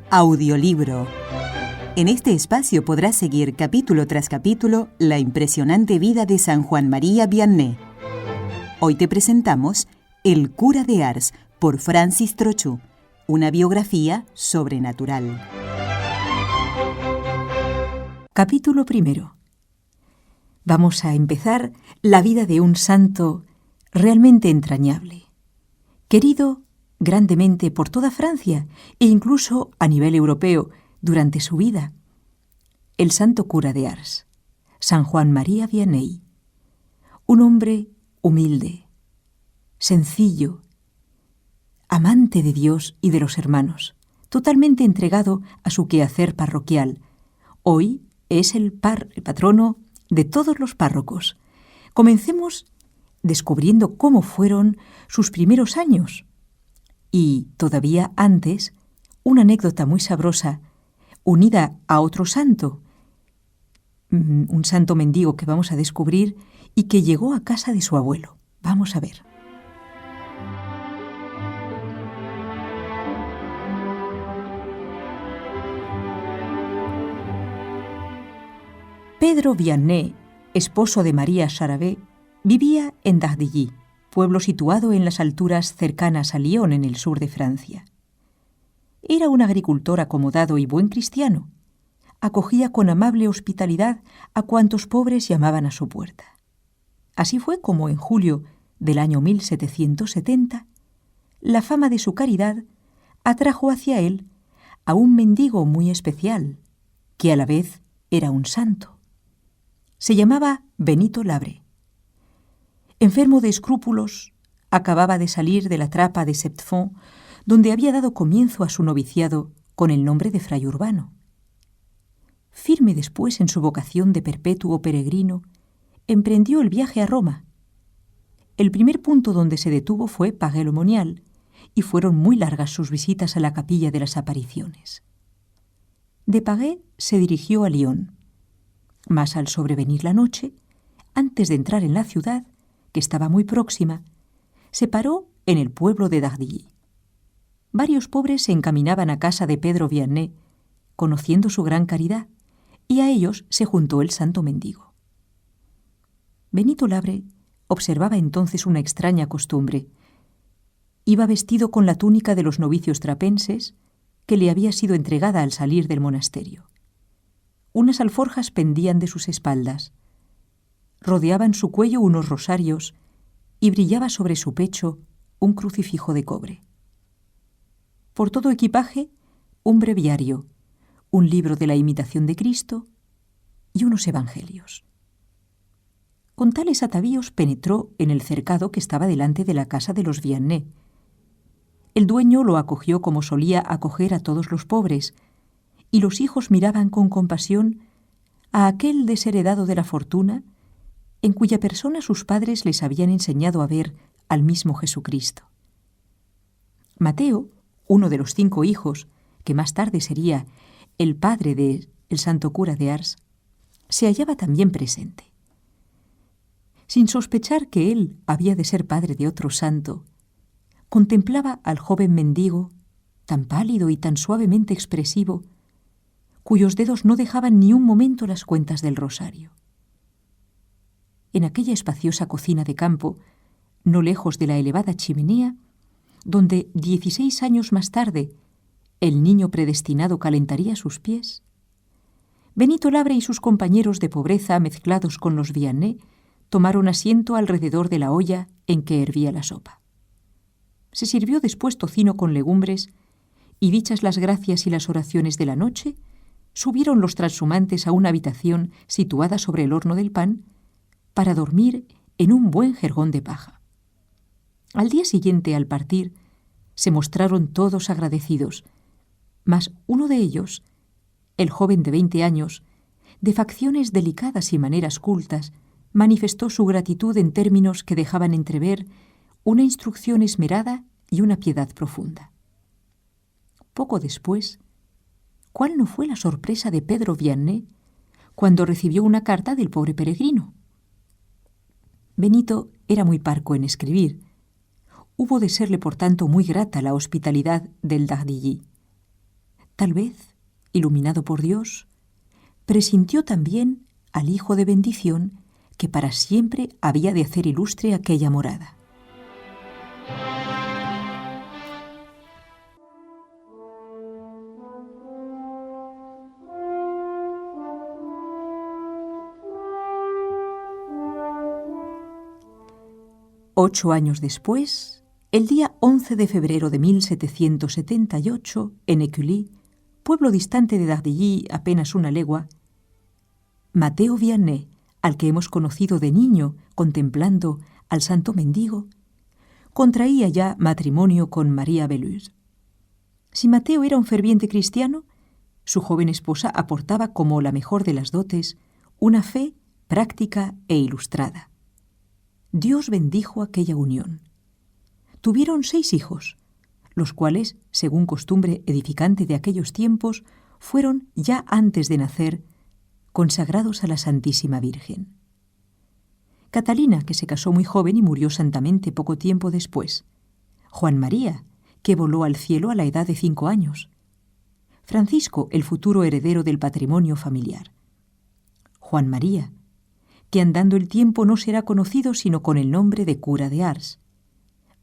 Audiolibro. En este espacio podrás seguir capítulo tras capítulo la impresionante vida de San Juan María Vianney. Hoy te presentamos El cura de Ars, por Francis Trochu, una biografía sobrenatural. Capítulo 1. Vamos a empezar la vida de un santo realmente entrañable, querido grandemente por toda Francia e incluso a nivel europeo durante su vida. El santo cura de Ars, San Juan María Vianney, un hombre humilde, sencillo, amante de Dios y de los hermanos, totalmente entregado a su quehacer parroquial. Hoy es el patrono de todos los párrocos. Comencemos descubriendo cómo fueron sus primeros años. Y, todavía antes, una anécdota muy sabrosa, unida a otro santo, un santo mendigo que vamos a descubrir y que llegó a casa de su abuelo. Vamos a ver. Pedro Vianney, esposo de María Charabé, vivía en Dardilly, pueblo situado en las alturas cercanas a Lyon, en el sur de Francia. Era un agricultor acomodado y buen cristiano. Acogía con amable hospitalidad a cuantos pobres llamaban a su puerta. Así fue como en julio del año 1770, la fama de su caridad atrajo hacia él a un mendigo muy especial, que a la vez era un santo. Se llamaba Benito Labre. Enfermo de escrúpulos, acababa de salir de la trapa de Septfond, donde había dado comienzo a su noviciado con el nombre de fray urbano. Firme después en su vocación de perpetuo peregrino, emprendió el viaje a Roma. El primer punto donde se detuvo fue Pagué-le-Monial, y fueron muy largas sus visitas a la capilla de las apariciones. De Pagué se dirigió a Lyon, mas al sobrevenir la noche, antes de entrar en la ciudad, que estaba muy próxima, se paró en el pueblo de Dardilly. Varios pobres se encaminaban a casa de Pedro Vianney, conociendo su gran caridad, y a ellos se juntó el santo mendigo. Benito Labre observaba entonces una extraña costumbre. Iba vestido con la túnica de los novicios trapenses, que le había sido entregada al salir del monasterio. Unas alforjas pendían de sus espaldas. Rodeaban su cuello unos rosarios y brillaba sobre su pecho un crucifijo de cobre. Por todo equipaje, un breviario, un libro de la imitación de Cristo y unos evangelios. Con tales atavíos penetró en el cercado que estaba delante de la casa de los Vianney. El dueño lo acogió como solía acoger a todos los pobres, y los hijos miraban con compasión a aquel desheredado de la fortuna, en cuya persona sus padres les habían enseñado a ver al mismo Jesucristo. Mateo, uno de los 5 hijos, que más tarde sería el padre del santo cura de Ars, se hallaba también presente. Sin sospechar que él había de ser padre de otro santo, contemplaba al joven mendigo, tan pálido y tan suavemente expresivo, cuyos dedos no dejaban ni un momento las cuentas del rosario. En aquella espaciosa cocina de campo, no lejos de la elevada chimenea, donde 16 años más tarde el niño predestinado calentaría sus pies, Benito Labre y sus compañeros de pobreza mezclados con los Vianney tomaron asiento alrededor de la olla en que hervía la sopa. Se sirvió después tocino con legumbres y, dichas las gracias y las oraciones de la noche, subieron los transhumantes a una habitación situada sobre el horno del pan para dormir en un buen jergón de paja. Al día siguiente, al partir, se mostraron todos agradecidos, mas uno de ellos, el joven de 20 años, de facciones delicadas y maneras cultas, manifestó su gratitud en términos que dejaban entrever una instrucción esmerada y una piedad profunda. Poco después, ¿cuál no fue la sorpresa de Pedro Vianney cuando recibió una carta del pobre peregrino? Benito era muy parco en escribir. Hubo de serle, por tanto, muy grata la hospitalidad del Dardilly. Tal vez, iluminado por Dios, presintió también al Hijo de bendición que para siempre había de hacer ilustre aquella morada. Ocho años después, el día 11 de febrero de 1778, en Écully, pueblo distante de Dardilly apenas una legua, Mateo Vianney, al que hemos conocido de niño contemplando al santo mendigo, contraía ya matrimonio con María Belus. Si Mateo era un ferviente cristiano, su joven esposa aportaba como la mejor de las dotes una fe práctica e ilustrada. Dios bendijo aquella unión. Tuvieron 6 hijos, los cuales, según costumbre edificante de aquellos tiempos, fueron, ya antes de nacer, consagrados a la Santísima Virgen. Catalina, que se casó muy joven y murió santamente poco tiempo después. Juan María, que voló al cielo a la edad de 5 años. Francisco, el futuro heredero del patrimonio familiar. Juan María, que andando el tiempo no será conocido sino con el nombre de cura de Ars.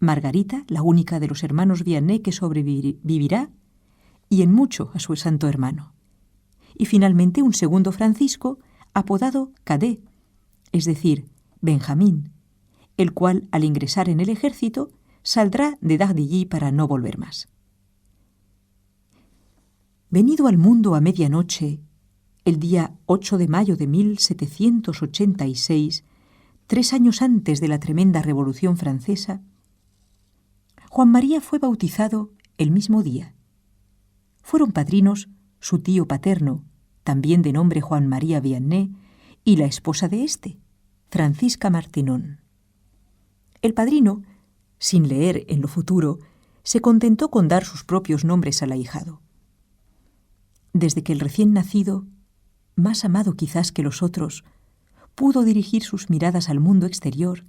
Margarita, la única de los hermanos Vianney que sobrevivirá, y en mucho a su santo hermano. Y finalmente un segundo Francisco, apodado Cadet, es decir, Benjamín, el cual, al ingresar en el ejército, saldrá de Dardilly para no volver más. Venido al mundo a medianoche, el día 8 de mayo de 1786, 3 años antes de la tremenda Revolución Francesa, Juan María fue bautizado el mismo día. Fueron padrinos su tío paterno, también de nombre Juan María Vianney, y la esposa de éste, Francisca Martinón. El padrino, sin leer en lo futuro, se contentó con dar sus propios nombres al ahijado. Desde que el recién nacido, más amado quizás que los otros, pudo dirigir sus miradas al mundo exterior,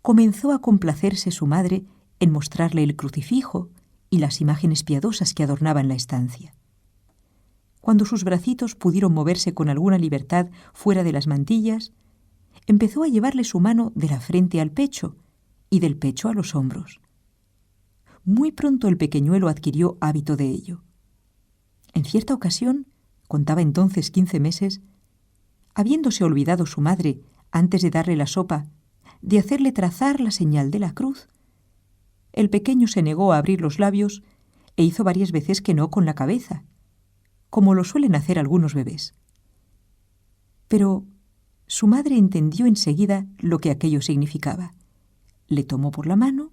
comenzó a complacerse su madre en mostrarle el crucifijo y las imágenes piadosas que adornaban la estancia. Cuando sus bracitos pudieron moverse con alguna libertad fuera de las mantillas, empezó a llevarle su mano de la frente al pecho y del pecho a los hombros. Muy pronto el pequeñuelo adquirió hábito de ello. En cierta ocasión, contaba entonces 15 meses, habiéndose olvidado su madre, antes de darle la sopa, de hacerle trazar la señal de la cruz, el pequeño se negó a abrir los labios e hizo varias veces que no con la cabeza, como lo suelen hacer algunos bebés. Pero su madre entendió enseguida lo que aquello significaba. Le tomó por la mano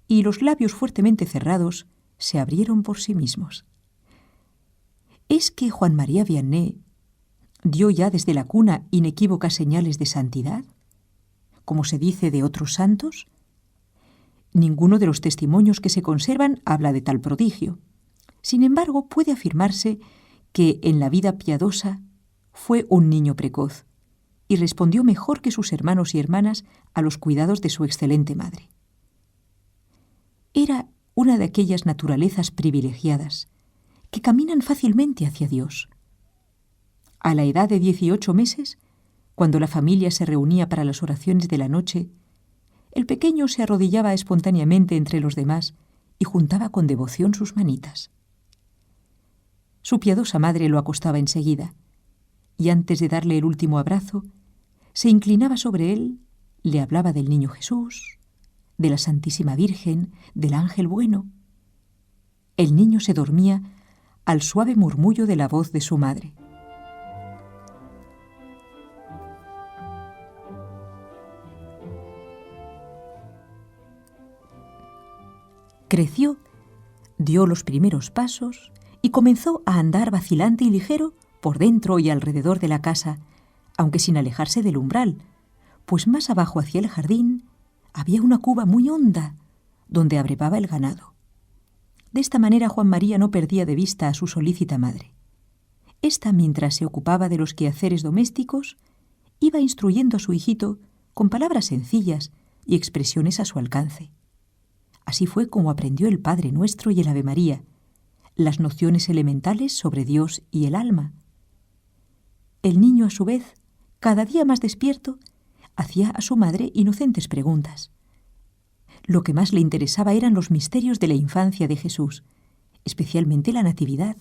y los labios fuertemente cerrados se abrieron por sí mismos. ¿Es que Juan María Vianney dio ya desde la cuna inequívocas señales de santidad, como se dice de otros santos? Ninguno de los testimonios que se conservan habla de tal prodigio. Sin embargo, puede afirmarse que en la vida piadosa fue un niño precoz y respondió mejor que sus hermanos y hermanas a los cuidados de su excelente madre. Era una de aquellas naturalezas privilegiadas que caminan fácilmente hacia Dios. A la edad de 18 meses, cuando la familia se reunía para las oraciones de la noche, el pequeño se arrodillaba espontáneamente entre los demás y juntaba con devoción sus manitas. Su piadosa madre lo acostaba enseguida, y antes de darle el último abrazo, se inclinaba sobre él, le hablaba del niño Jesús, de la Santísima Virgen, del ángel bueno. El niño se dormía al suave murmullo de la voz de su madre. Creció, dio los primeros pasos y comenzó a andar vacilante y ligero por dentro y alrededor de la casa, aunque sin alejarse del umbral, pues más abajo hacia el jardín había una cuba muy honda donde abrevaba el ganado. De esta manera Juan María no perdía de vista a su solícita madre. Esta, mientras se ocupaba de los quehaceres domésticos, iba instruyendo a su hijito con palabras sencillas y expresiones a su alcance. Así fue como aprendió el Padre Nuestro y el Ave María, las nociones elementales sobre Dios y el alma. El niño, a su vez, cada día más despierto, hacía a su madre inocentes preguntas. Lo que más le interesaba eran los misterios de la infancia de Jesús, especialmente la Natividad,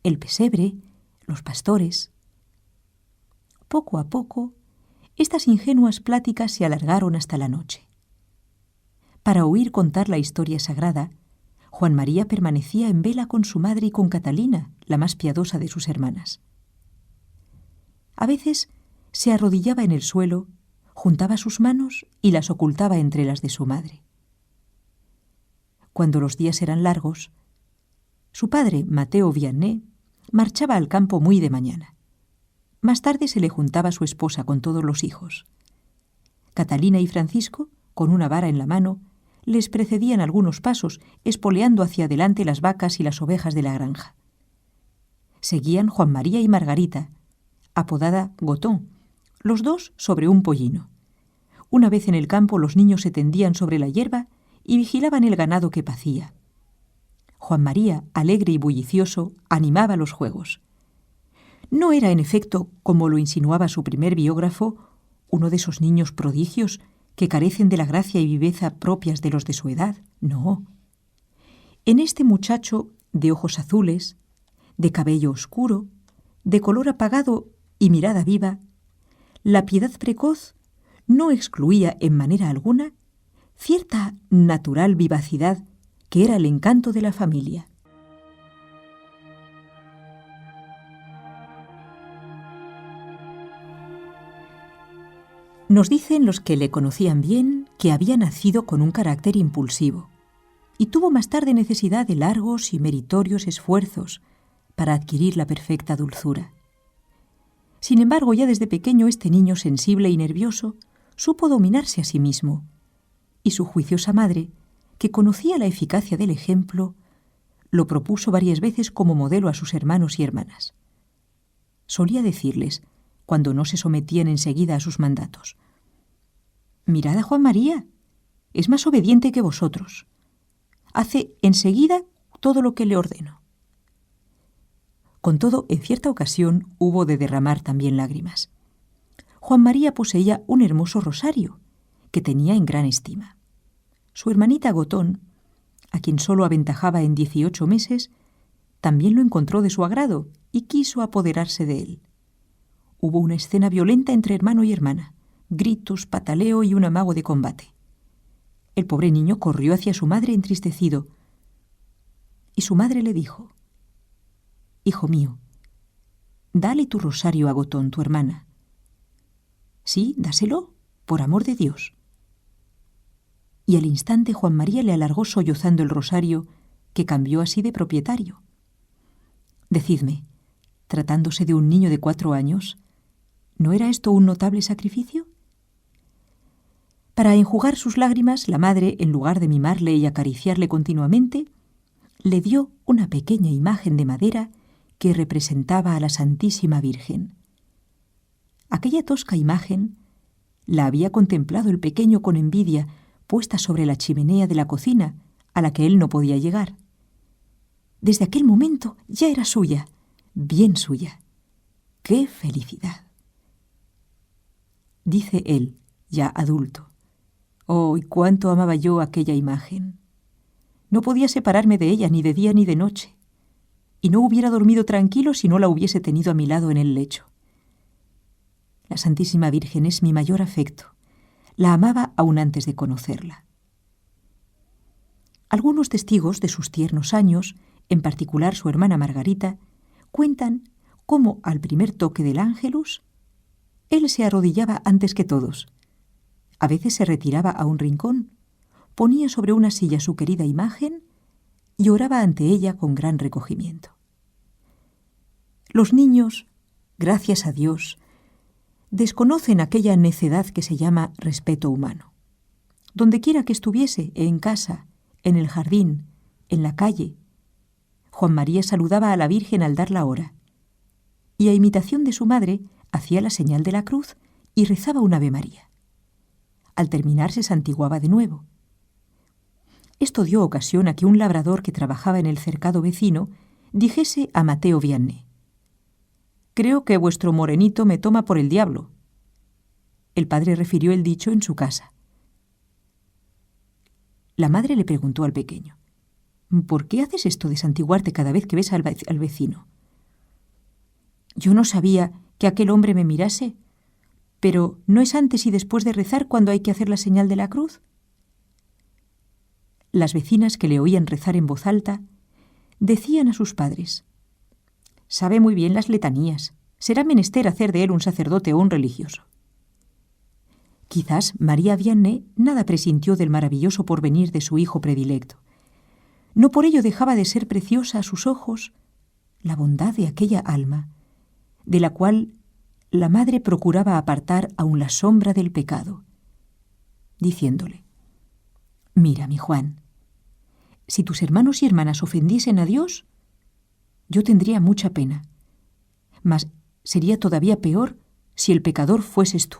el pesebre, los pastores. Poco a poco, estas ingenuas pláticas se alargaron hasta la noche. Para oír contar la historia sagrada, Juan María permanecía en vela con su madre y con Catalina, la más piadosa de sus hermanas. A veces se arrodillaba en el suelo, juntaba sus manos y las ocultaba entre las de su madre. Cuando los días eran largos, su padre, Mateo Vianney, marchaba al campo muy de mañana. Más tarde se le juntaba su esposa con todos los hijos. Catalina y Francisco, con una vara en la mano, les precedían algunos pasos, espoleando hacia adelante las vacas y las ovejas de la granja. Seguían Juan María y Margarita, apodada Gotón, los dos sobre un pollino. Una vez en el campo los niños se tendían sobre la hierba y vigilaban el ganado que pacía. Juan María, alegre y bullicioso, animaba los juegos. No era, en efecto, como lo insinuaba su primer biógrafo, uno de esos niños prodigios que carecen de la gracia y viveza propias de los de su edad. No. En este muchacho, de ojos azules, de cabello oscuro, de color apagado y mirada viva, la piedad precoz no excluía en manera alguna cierta natural vivacidad que era el encanto de la familia. Nos dicen los que le conocían bien que había nacido con un carácter impulsivo y tuvo más tarde necesidad de largos y meritorios esfuerzos para adquirir la perfecta dulzura. Sin embargo, ya desde pequeño este niño sensible y nervioso supo dominarse a sí mismo, y su juiciosa madre, que conocía la eficacia del ejemplo, lo propuso varias veces como modelo a sus hermanos y hermanas. Solía decirles, cuando no se sometían enseguida a sus mandatos: «Mirad a Juan María, es más obediente que vosotros. Hace enseguida todo lo que le ordeno». Con todo, en cierta ocasión hubo de derramar también lágrimas. Juan María poseía un hermoso rosario, que tenía en gran estima. Su hermanita Gotón, a quien solo aventajaba en 18 meses, también lo encontró de su agrado y quiso apoderarse de él. Hubo una escena violenta entre hermano y hermana, gritos, pataleo y un amago de combate. El pobre niño corrió hacia su madre entristecido, y su madre le dijo: «Hijo mío, dale tu rosario a Gotón, tu hermana». «Sí, dáselo, por amor de Dios». Y al instante Juan María le alargó sollozando el rosario, que cambió así de propietario. Decidme, tratándose de un niño de 4 años, ¿no era esto un notable sacrificio? Para enjugar sus lágrimas, la madre, en lugar de mimarle y acariciarle continuamente, le dio una pequeña imagen de madera que representaba a la Santísima Virgen. Aquella tosca imagen la había contemplado el pequeño con envidia, puesta sobre la chimenea de la cocina, a la que él no podía llegar. Desde aquel momento ya era suya, bien suya. ¡Qué felicidad! Dice él, ya adulto: «Oh, y cuánto amaba yo aquella imagen. No podía separarme de ella ni de día ni de noche, y no hubiera dormido tranquilo si no la hubiese tenido a mi lado en el lecho. La Santísima Virgen es mi mayor afecto. La amaba aún antes de conocerla». Algunos testigos de sus tiernos años, en particular su hermana Margarita, cuentan cómo al primer toque del Ángelus, él se arrodillaba antes que todos. A veces se retiraba a un rincón, ponía sobre una silla su querida imagen y oraba ante ella con gran recogimiento. Los niños, gracias a Dios, desconocen aquella necedad que se llama respeto humano. Donde quiera que estuviese, en casa, en el jardín, en la calle, Juan María saludaba a la Virgen al dar la hora, y a imitación de su madre hacía la señal de la cruz y rezaba un Ave María. Al terminar se santiguaba de nuevo. Esto dio ocasión a que un labrador que trabajaba en el cercado vecino dijese a Mateo Vianney: «Creo que vuestro morenito me toma por el diablo». El padre refirió el dicho en su casa. La madre le preguntó al pequeño: «¿Por qué haces esto de santiguarte cada vez que ves al vecino?» «Yo no sabía que aquel hombre me mirase, pero ¿no es antes y después de rezar cuando hay que hacer la señal de la cruz?». Las vecinas, que le oían rezar en voz alta, decían a sus padres: «Sabe muy bien las letanías. Será menester hacer de él un sacerdote o un religioso». Quizás María Vianney nada presintió del maravilloso porvenir de su hijo predilecto. No por ello dejaba de ser preciosa a sus ojos la bondad de aquella alma, de la cual la madre procuraba apartar aún la sombra del pecado, diciéndole: «Mira, mi Juan, si tus hermanos y hermanas ofendiesen a Dios, yo tendría mucha pena, mas sería todavía peor si el pecador fueses tú.